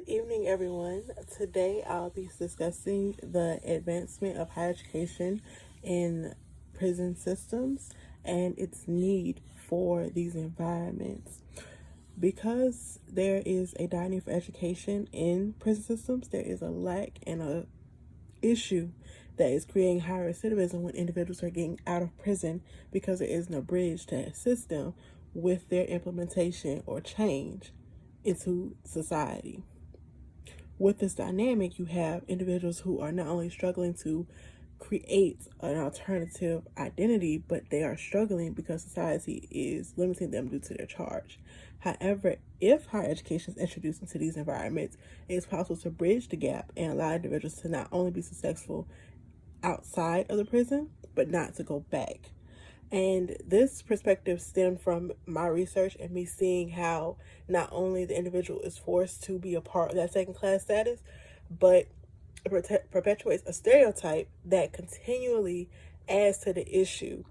evening, everyone. Today I'll be discussing the advancement of higher education in prison systems and its need for these environments. Because there is a dire need for education in prison systems, there is a lack and a issue that is creating higher recidivism when individuals are getting out of prison because there isn't a bridge to assist them with their implementation or change into society. With this dynamic, you have individuals who are not only struggling to create an alternative identity, but they are struggling because society is limiting them due to their charge. However, if higher education is introduced into these environments, it is possible to bridge the gap and allow individuals to not only be successful outside of the prison, but not to go back. And this perspective stemmed from my research and me seeing how not only the individual is forced to be a part of that second class status, but it perpetuates a stereotype that continually adds to the issue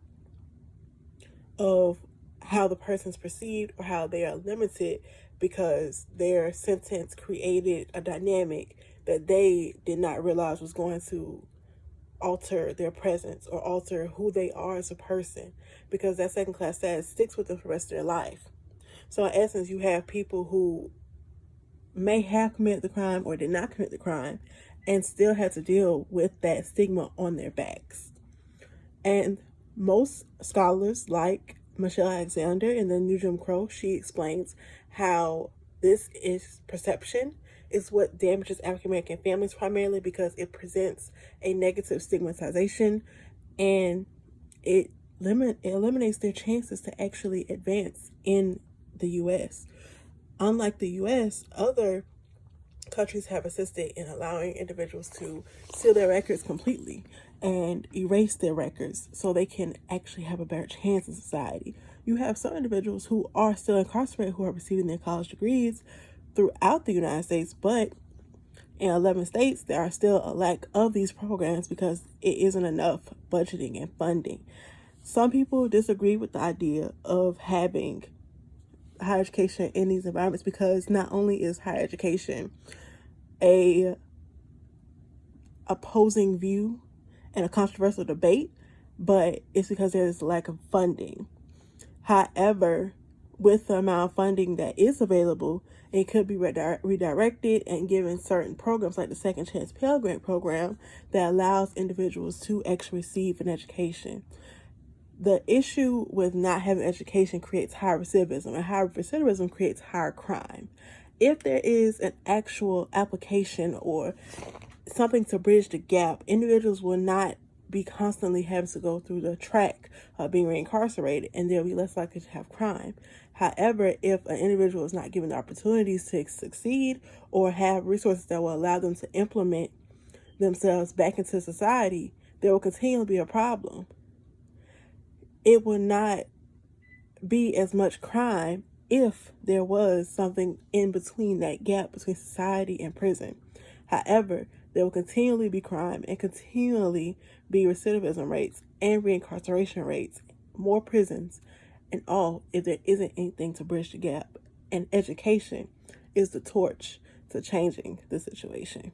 of how the person's perceived or how they are limited because their sentence created a dynamic that they did not realize was going to alter their presence or alter who they are as a person, because that second class status sticks with them for the rest of their life. So in essence, you have people who may have committed the crime or did not commit the crime and still had to deal with that stigma on their backs. And most scholars, like Michelle Alexander in the New Jim Crow, she explains how this is perception is what damages African American families primarily because it presents a negative stigmatization and it eliminates their chances to actually advance in the U.S. Unlike the U.S., other countries have assisted in allowing individuals to seal their records completely and erase their records so they can actually have a better chance in society. You have some individuals who are still incarcerated who are receiving their college degrees throughout the United States, but in 11 states, there are still a lack of these programs because it isn't enough budgeting and funding. Some people disagree with the idea of having higher education in these environments because not only is higher education a opposing view and a controversial debate, but it's because there's a lack of funding. However, with the amount of funding that is available, it could be redirected and given certain programs like the Second Chance Pell Grant program that allows individuals to actually receive an education. The issue with not having education creates higher recidivism, and higher recidivism creates higher crime. If there is an actual application or something to bridge the gap, individuals will not be constantly having to go through the track of being reincarcerated, and they'll be less likely to have crime. However, if an individual is not given the opportunities to succeed or have resources that will allow them to implement themselves back into society, there will continue to be a problem. It will not be as much crime if there was something in between that gap between society and prison. However, there will continually be crime and continually be recidivism rates and reincarceration rates, more prisons, and all if there isn't anything to bridge the gap. And education is the torch to changing the situation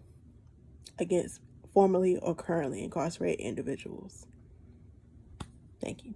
against formerly or currently incarcerated individuals. Thank you.